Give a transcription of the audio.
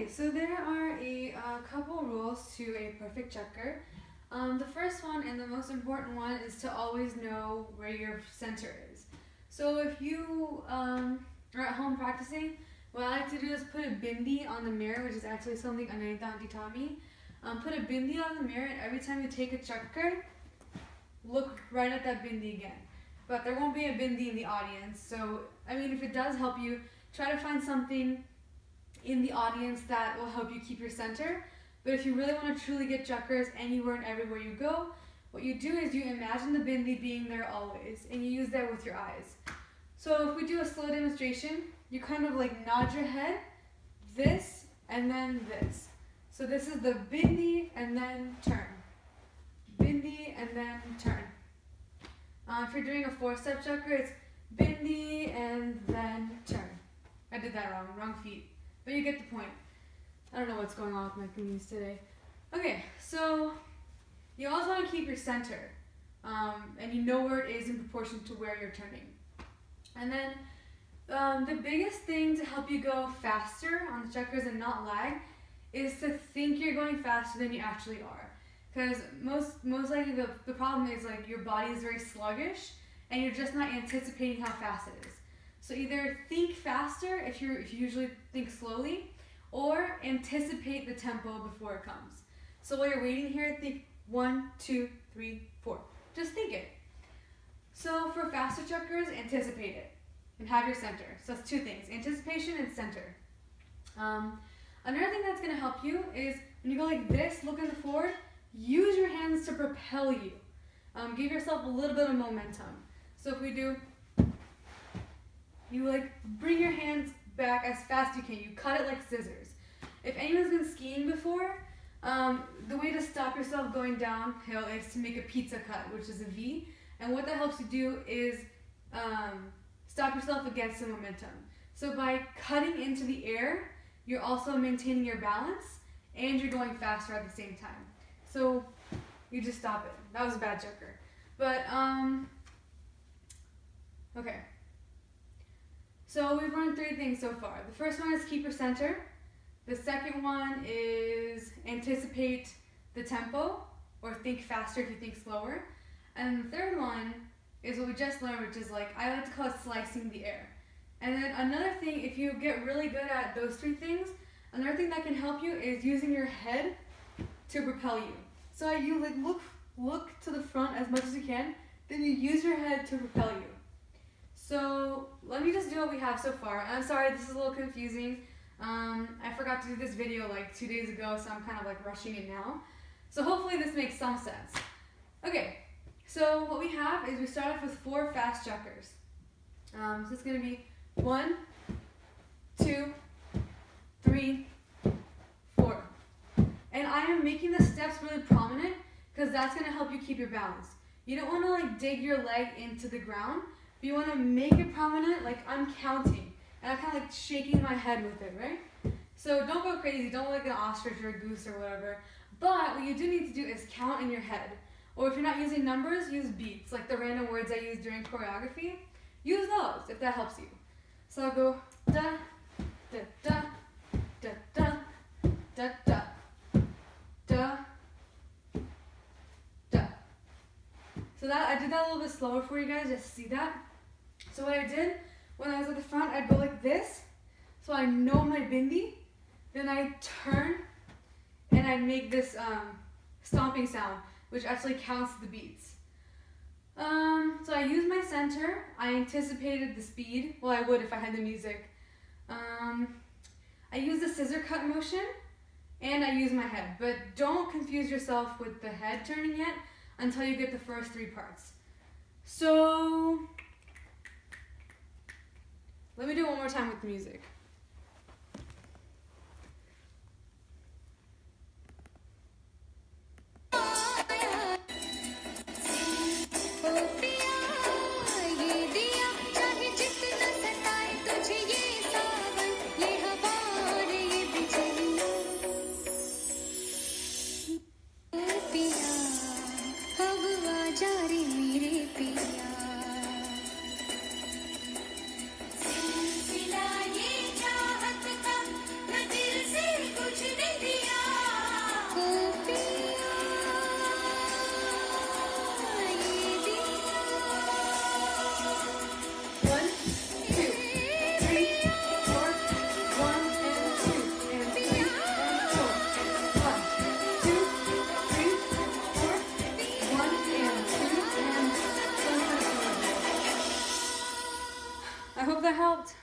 Okay, so there are a couple rules to a perfect chakar. The first one and the most important one is to always know where your center is. So if you are at home practicing, what I like to do is put a bindi on the mirror, which is actually something Ananta auntie taught me. Put a bindi on the mirror, and every time you take a chakar, look right at that bindi again. But there won't be a bindi in the audience, so I mean, if it does help you, try to find something in the audience that will help you keep your center. But if you really want to truly get chakras anywhere and everywhere you go, what you do is you imagine the bindi being there always, and you use that with your eyes. So if we do a slow demonstration, you kind of like nod your head, this, and then this. So this is the bindi and then turn. Bindi and then turn. If you're doing a 4-step chakra, it's bindi and then turn. I did that wrong feet. But you get the point. I don't know what's going on with my knees today. Okay, so you always want to keep your center. And you know where it is in proportion to where you're turning. And then the biggest thing to help you go faster on the chakras and not lag is to think you're going faster than you actually are. Because most likely the problem is like your body is very sluggish and you're just not anticipating how fast it is. So either think faster if you usually think slowly, or anticipate the tempo before it comes. So while you're waiting here, think 1, 2, 3, 4. Just think it. So for faster chakras, anticipate it and have your center. So that's 2 things, anticipation and center. Another thing that's going to help you is when you go like this, looking forward, use your hands to propel you. Give yourself a little bit of momentum. So if we do, you like bring your hands back as fast as you can. You cut it like scissors. If anyone's been skiing before, the way to stop yourself going downhill is to make a pizza cut, which is a V. And what that helps you do is stop yourself against the momentum. So by cutting into the air, you're also maintaining your balance and you're going faster at the same time. So you just stop it. That was a bad chakra. But, okay. So we've learned 3 things so far. The first one is keep your center. The second one is anticipate the tempo, or think faster if you think slower. And the third one is what we just learned, which is like, I like to call it slicing the air. And then another thing, if you get really good at those 3 things, another thing that can help you is using your head to propel you. So you like look to the front as much as you can, then you use your head to propel you. So let me just do what we have so far. I'm sorry, this is a little confusing. I forgot to do this video like 2 days ago, so I'm kind of like rushing it now. So hopefully this makes some sense. Okay, so what we have is we start off with 4 fast chakras. So it's going to be 1, 2, 3, 4. And I am making the steps really prominent because that's going to help you keep your balance. You don't want to like dig your leg into the ground, but you want to make it prominent, like I'm counting. And I'm kind of like shaking my head with it, right? So don't go crazy, don't look like an ostrich or a goose or whatever. But what you do need to do is count in your head. Or if you're not using numbers, use beats, like the random words I use during choreography. Use those if that helps you. So I'll go da, da, da, da, da, da, da, da, da. So that I did that a little bit slower for you guys, just to see that. So what I did, when I was at the front, I'd go like this, so I know my bindi. Then I turn, and I'd make this stomping sound, which actually counts the beats. So I used my center. I anticipated the speed. Well, I would if I had the music. I used the scissor cut motion, and I used my head. But don't confuse yourself with the head turning yet until you get the first 3 parts. So let me do it one more time with the music. सिलसिला ये that helped?